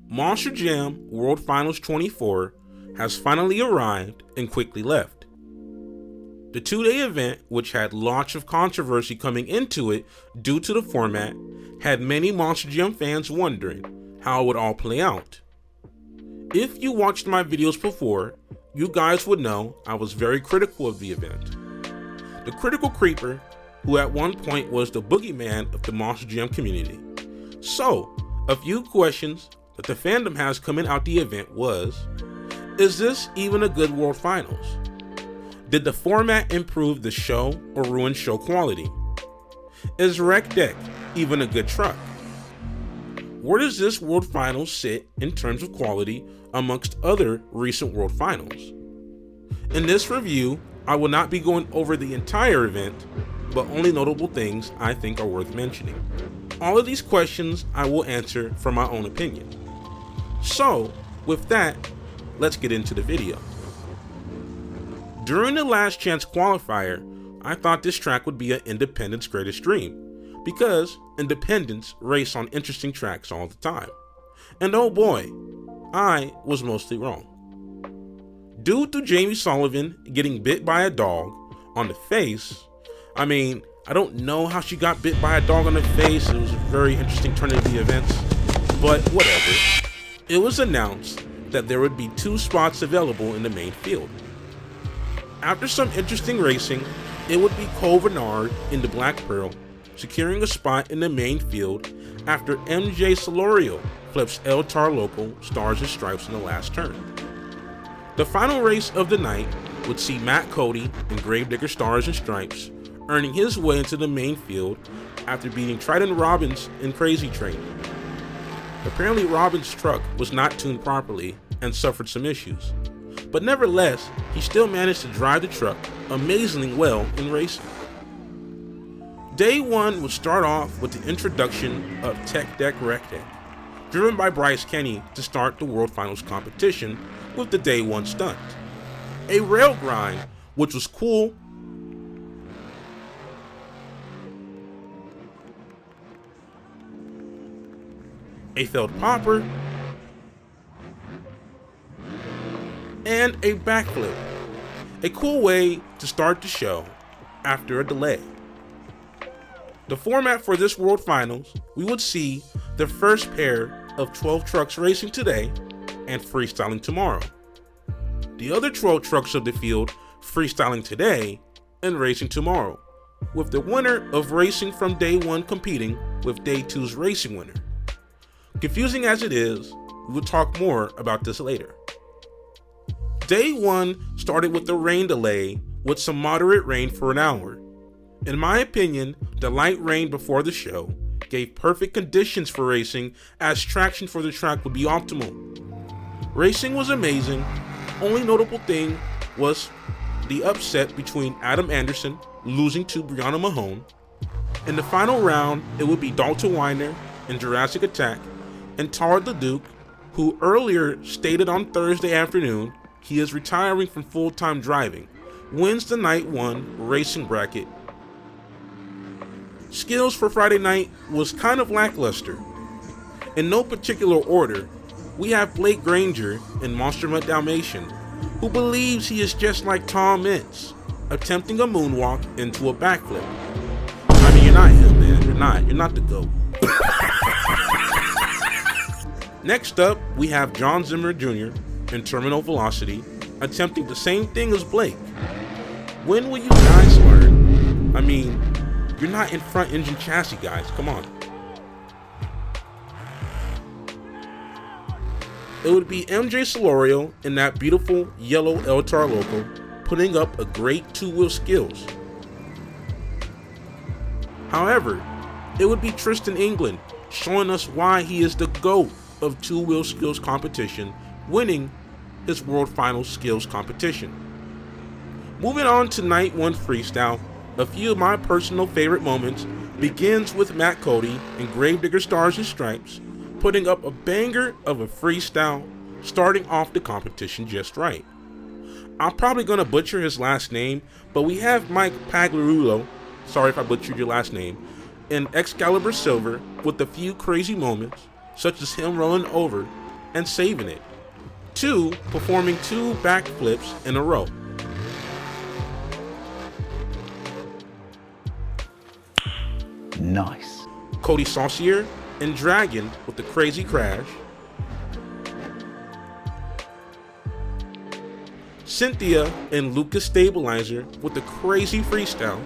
Monster Jam World Finals 24 has finally arrived and quickly left. The two-day event, which had lots of controversy coming into it due to the format, had many Monster Jam fans wondering how it would all play out. If you watched my videos before, you guys would know I was very critical of the event. The critical creeper, who at one point was the boogeyman of the Monster Jam community. So, a few questions that the fandom has coming out the event was, is this even a good World Finals? Did the format improve the show or ruin show quality? Is Rec Deck even a good truck? Where does this World Finals sit in terms of quality amongst other recent World Finals? In this review, I will not be going over the entire event, but only notable things I think are worth mentioning. All of these questions I will answer from my own opinion. So, with that, let's get into the video. During the Last Chance qualifier, I thought this track would be an Independent's greatest dream, because Independents race on interesting tracks all the time. And oh boy, I was mostly wrong. Due to Jamie Sullivan getting bit by a dog on the face, I mean, I don't know how she got bit by a dog on the face. It was a very interesting turn of the events, but whatever. It was announced that there would be 2 spots available in the main field. After some interesting racing, it would be Cole Bernard in the Black Pearl securing a spot in the main field after MJ Solorio flips El Tar Loco Stars and Stripes in the last turn. The final race of the night would see Matt Cody in Gravedigger Stars and Stripes earning his way into the main field after beating Trident Robbins in Crazy Train. Apparently Robbins' truck was not tuned properly and suffered some issues, but nevertheless, he still managed to drive the truck amazingly well in racing. Day 1 would start off with the introduction of Tech Deck Rec Deck, driven by Bryce Kenny to start the World Finals competition with the Day 1 stunt. A rail grind, which was cool, a failed popper, and a backflip. A cool way to start the show after a delay. The format for this World Finals, we would see the first pair of 12 trucks racing today and freestyling tomorrow. The other 12 trucks of the field freestyling today and racing tomorrow, with the winner of racing from Day 1 competing with Day 2's racing winner. Confusing as it is, we will talk more about this later. Day 1 started with a rain delay with some moderate rain for an hour. In my opinion, the light rain before the show gave perfect conditions for racing as traction for the track would be optimal. Racing was amazing. Only notable thing was the upset between Adam Anderson losing to Brianna Mahone. In the final round, it would be Dalton Weiner in Jurassic Attack and Tard the Duke, who earlier stated on Thursday afternoon he is retiring from full-time driving, wins the Night 1 racing bracket. Skills for Friday night was kind of lackluster. In no particular order, we have Blake Granger in Monster Mutt Dalmatian, who believes he is just like Tom Mintz, attempting a moonwalk into a backflip. I mean, you're not him, man. You're not the GOAT. Next up, we have John Zimmer Jr. in Terminal Velocity, attempting the same thing as Blake. When will you guys learn? I mean, you're not in front engine chassis, guys, come on. It would be MJ Solorio in that beautiful yellow El Tar Loco, putting up a great 2-wheel skills. However, it would be Tristan England showing us why he is the GOAT of 2-wheel skills competition, winning his World Finals skills competition. Moving on to Night 1 freestyle, a few of my personal favorite moments begins with Matt Cody in Gravedigger Stars and Stripes, putting up a banger of a freestyle, starting off the competition just right. I'm probably going to butcher his last name, but we have Mike Pagliarulo, sorry if I butchered your last name, in Excalibur Silver with a few crazy moments, such as him rolling over and saving it. 2. Performing 2 backflips in a row. Nice. Cody Saucier and Dragon with the crazy crash. Cynthia and Lucas Stabilizer with the crazy freestyle.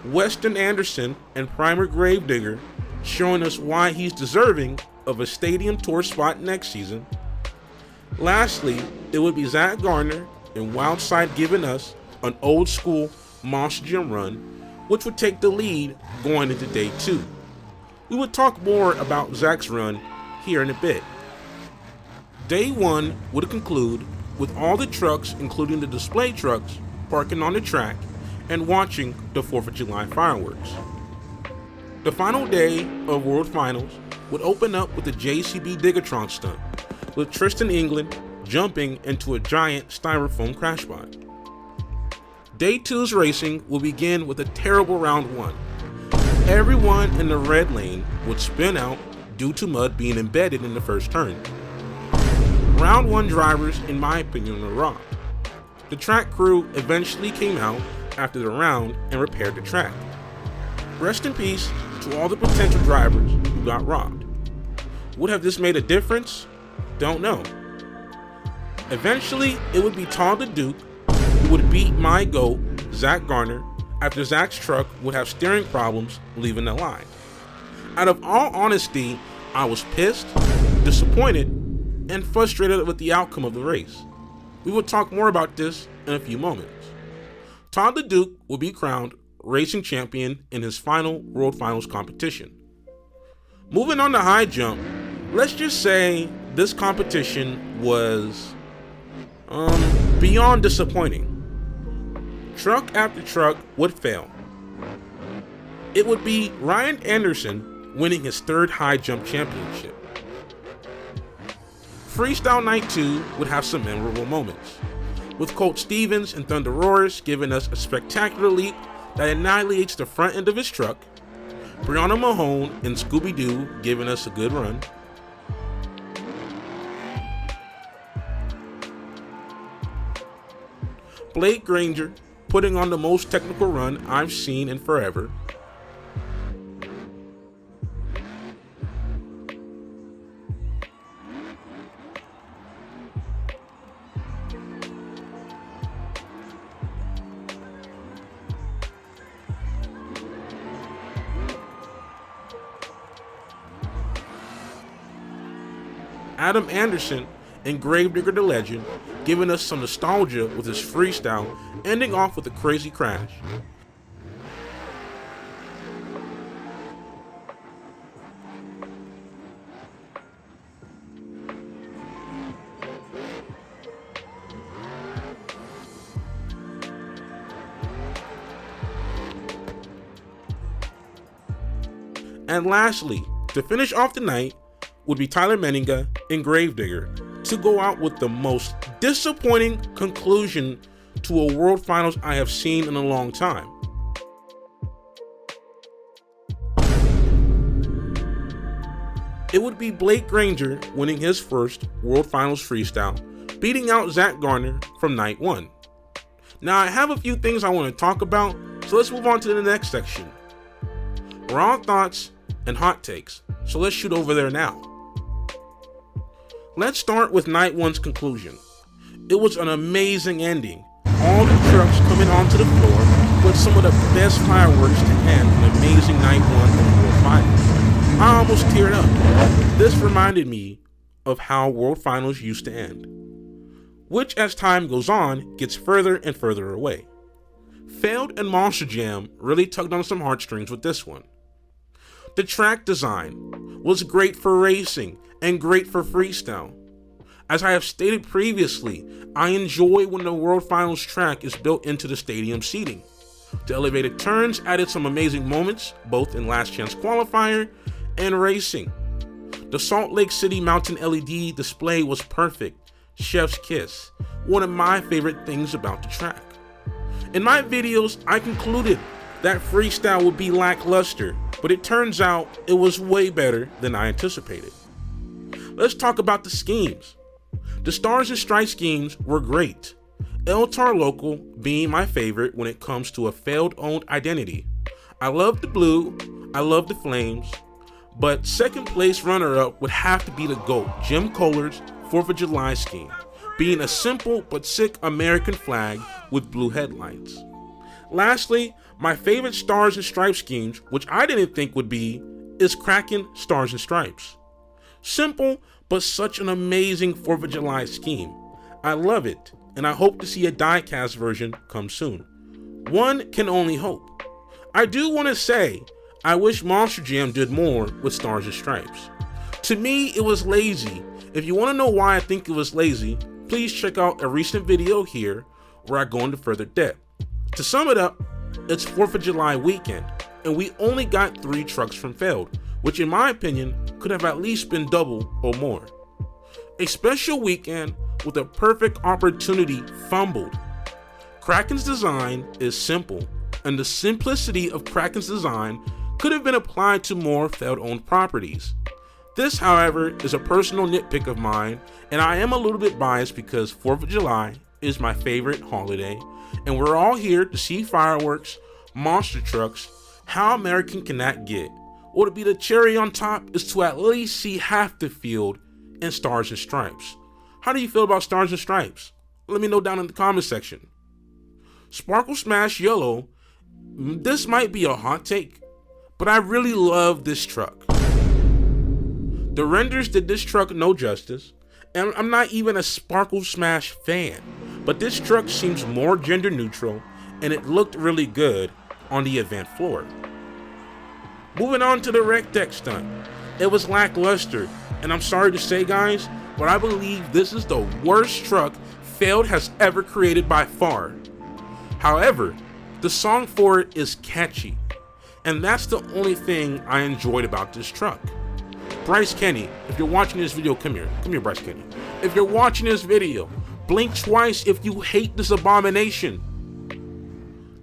Weston Anderson and Primer Gravedigger showing us why he's deserving of a stadium tour spot next season. Lastly, it would be Zach Garner and Wildside giving us an old school Monster Jam run, which would take the lead going into day 2. We would talk more about Zach's run here in a bit. Day 1 would conclude with all the trucks, including the display trucks, parking on the track and watching the 4th of July fireworks. The final day of World Finals would open up with the JCB Diggatron stunt, with Tristan England jumping into a giant styrofoam crash bot. Day 2's racing will begin with a terrible round 1. Everyone in the red lane would spin out due to mud being embedded in the first turn. Round 1 drivers, in my opinion, were robbed. The track crew eventually came out after the round and repaired the track. Rest in peace to all the potential drivers who got robbed. Would have this made a difference? Don't know. Eventually, it would be Todd the Duke who would beat my GOAT, Zach Garner, after Zach's truck would have steering problems leaving the line. Out of all honesty, I was pissed, disappointed, and frustrated with the outcome of the race. We will talk more about this in a few moments. Todd the Duke will be crowned racing champion in his final World Finals competition. Moving on to high jump, let's just say this competition was beyond disappointing. Truck after truck would fail. It would be Ryan Anderson winning his 3rd high jump championship. Freestyle Night 2 would have some memorable moments, with Colt Stevens and Thunder Roars giving us a spectacular leap that annihilates the front end of his truck, Brianna Mahone and Scooby-Doo giving us a good run, Blake Granger putting on the most technical run I've seen in forever, Adam Anderson and Gravedigger the Legend giving us some nostalgia with his freestyle, ending off with a crazy crash. And lastly, to finish off the night, would be Tyler Menninga and Gravedigger to go out with the most disappointing conclusion to a World Finals I have seen in a long time. It would be Blake Granger winning his first World Finals freestyle, beating out Zach Garner from night 1. Now I have a few things I want to talk about, so let's move on to the next section. Raw thoughts and hot takes, so let's shoot over there now. Let's start with night 1's conclusion. It was an amazing ending. All the trucks coming onto the floor with some of the best fireworks to end an amazing night 1 of the World Finals. I almost teared up. This reminded me of how World Finals used to end, which as time goes on gets further and further away. Failed and Monster Jam really tugged on some heartstrings with this one. The track design was great for racing and great for freestyle. As I have stated previously, I enjoy when the World Finals track is built into the stadium seating. The elevated turns added some amazing moments, both in Last Chance Qualifier and racing. The Salt Lake City Mountain LED display was perfect. Chef's kiss. One of my favorite things about the track. In my videos, I concluded that freestyle would be lackluster, but it turns out it was way better than I anticipated. Let's talk about the schemes. The Stars and Stripes schemes were great. El Tar Local being my favorite when it comes to a failed-owned identity. I love the blue, I love the flames, but second place runner-up would have to be the GOAT, Jim Kohler's 4th of July scheme, being a simple but sick American flag with blue headlights. Lastly, my favorite Stars and Stripes schemes, which I didn't think would be, is Kraken Stars and Stripes. Simple, but such an amazing 4th of July scheme. I love it, and I hope to see a die-cast version come soon. One can only hope. I do want to say, I wish Monster Jam did more with Stars and Stripes. To me, it was lazy. If you want to know why I think it was lazy, please check out a recent video here where I go into further depth. To sum it up, it's 4th of July weekend, and we only got 3 trucks from failed, which in my opinion could have at least been double or more. A special weekend with a perfect opportunity fumbled. Kraken's design is simple, and the simplicity of Kraken's design could have been applied to more failed-owned properties. This, however, is a personal nitpick of mine, and I am a little bit biased because 4th of July is my favorite holiday, and we're all here to see fireworks, monster trucks. How American can that get? Or to be the cherry on top is to at least see half the field in Stars and Stripes. How do you feel about Stars and Stripes? Let me know down in the comment section. Sparkle Smash Yellow, this might be a hot take, but I really love this truck. The renders did this truck no justice, and I'm not even a Sparkle Smash fan, but this truck seems more gender neutral, and it looked really good on the event floor. Moving on to the rec deck stunt. It was lackluster, and I'm sorry to say guys, but I believe this is the worst truck Failed has ever created by far. However, the song for it is catchy, and that's the only thing I enjoyed about this truck. Bryce Kenny, if you're watching this video, come here Bryce Kenny. If you're watching this video, blink twice if you hate this abomination.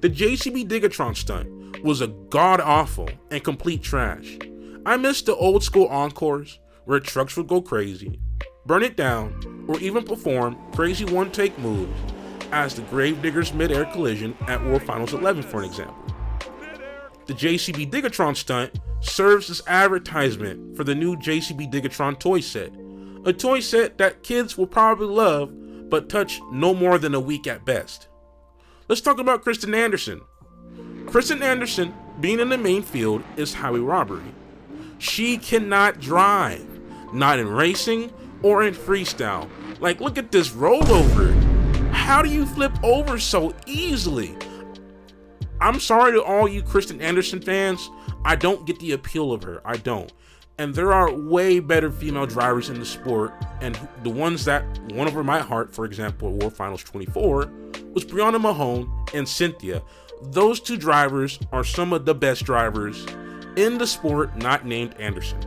The JCB Digatron stunt was a god-awful and complete trash. I missed the old school encores where trucks would go crazy, burn it down, or even perform crazy one-take moves as the Gravediggers mid-air collision at World Finals 11 for an example. The JCB Digatron stunt serves as advertisement for the new JCB Digatron toy set, a toy set that kids will probably love but touch no more than a week at best. Let's talk about Kristen Anderson. Kristen Anderson, being in the main field, is highway robbery. She cannot drive, not in racing or in freestyle. Like, look at this rollover. How do you flip over so easily? I'm sorry to all you Kristen Anderson fans, I don't get the appeal of her, I don't. And there are way better female drivers in the sport, and the ones that won over my heart, for example, at World Finals 24, was Brianna Mahone and Cynthia. Those 2 drivers are some of the best drivers in the sport not named Anderson.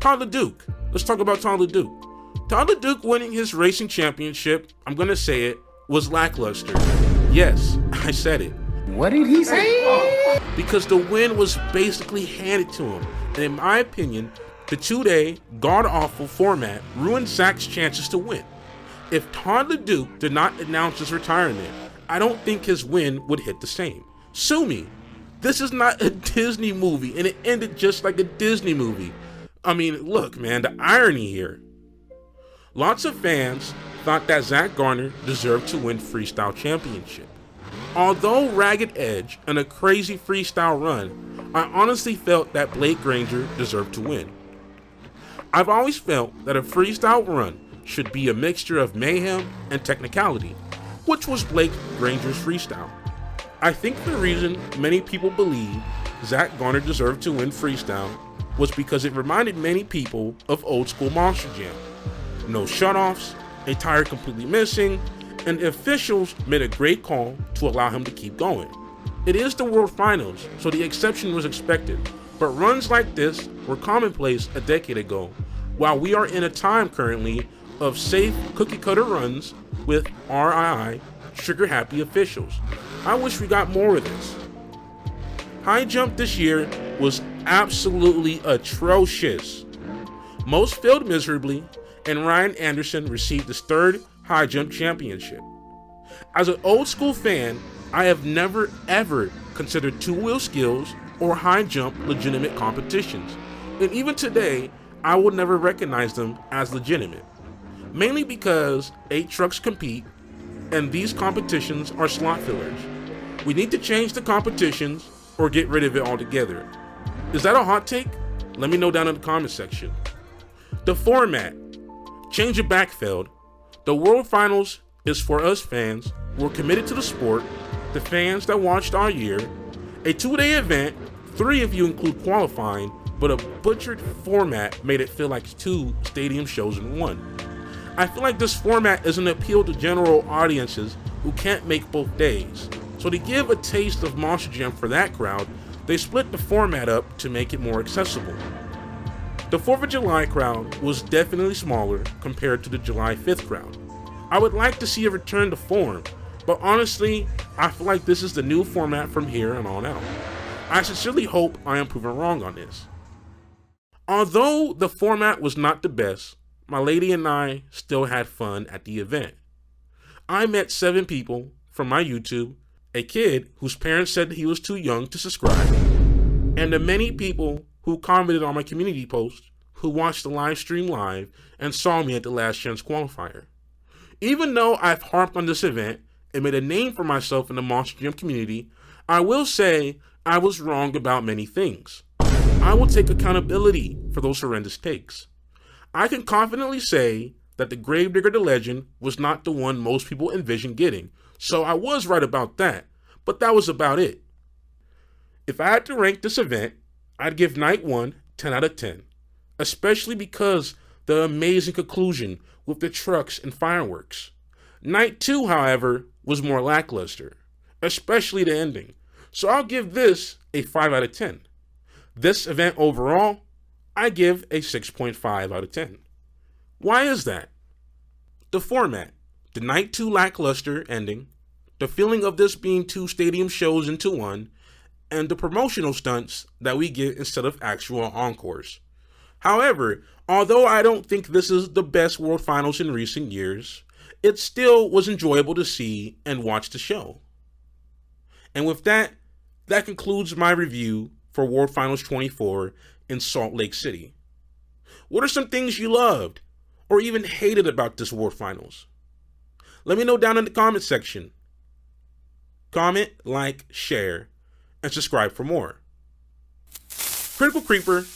Tyler Duke. Let's talk about Tyler Duke. Tyler Duke winning his racing championship, I'm gonna say it, was lackluster. Yes, I said it. What did he say? Because the win was basically handed to him. And in my opinion, the 2-day, god-awful format ruined Zach's chances to win. If Tyler Duke did not announce his retirement, I don't think his win would hit the same. Sue me. This is not a Disney movie, and it ended just like a Disney movie. I mean, look, man, the irony here. Lots of fans thought that Zach Garner deserved to win Freestyle Championship. Although Ragged Edge and a crazy freestyle run, I honestly felt that Blake Granger deserved to win. I've always felt that a freestyle run should be a mixture of mayhem and technicality, which was Blake Granger's freestyle. I think the reason many people believe Zach Garner deserved to win freestyle was because it reminded many people of old school Monster Jam. No shutoffs, a tire completely missing, and the officials made a great call to allow him to keep going. It is the World Finals, so the exception was expected, but runs like this were commonplace a decade ago, while we are in a time currently of safe cookie cutter runs with RII trigger-happy officials. I wish we got more of this. High jump this year was absolutely atrocious. Most failed miserably, and Ryan Anderson received his third high jump championship. As an old school fan, I have never ever considered two-wheel skills or high jump legitimate competitions, and even today, I would never recognize them as legitimate. Mainly because 8 trucks compete, and these competitions are slot fillers. We need to change the competitions or get rid of it altogether. Is that a hot take? Let me know down in the comment section. The format. Change it back failed. The World Finals is for us fans who are committed to the sport, the fans that watched all year, a 2-day event, 3 if you include qualifying, but a butchered format made it feel like 2 stadium shows in one. I feel like this format is an appeal to general audiences who can't make both days. So to give a taste of Monster Jam for that crowd, they split the format up to make it more accessible. The 4th of July crowd was definitely smaller compared to the July 5th crowd. I would like to see a return to form, but honestly, I feel like this is the new format from here and on out. I sincerely hope I am proven wrong on this. Although the format was not the best, my lady and I still had fun at the event. I met 7 people from my YouTube, a kid whose parents said he was too young to subscribe, and the many people who commented on my community post who watched the live stream live and saw me at the Last Chance qualifier. Even though I've harped on this event and made a name for myself in the Monster Jam community, I will say I was wrong about many things. I will take accountability for those horrendous takes. I can confidently say that the Gravedigger the Legend was not the one most people envisioned getting, so I was right about that, but that was about it. If I had to rank this event, I'd give Night 1 10 out of 10, especially because the amazing conclusion with the trucks and fireworks. Night 2, however, was more lackluster, especially the ending, so I'll give this a 5 out of 10. This event overall, I give a 6.5 out of 10. Why is that? The format, the Night 2 lackluster ending, the feeling of this being 2 stadium shows into one, and the promotional stunts that we get instead of actual encores. However, although I don't think this is the best World Finals in recent years, it still was enjoyable to see and watch the show. And with that, that concludes my review for World Finals 24 in Salt Lake City. What are some things you loved or even hated about this World Finals? Let me know down in the comment section. Comment, like, share, and subscribe for more. Critical Creeper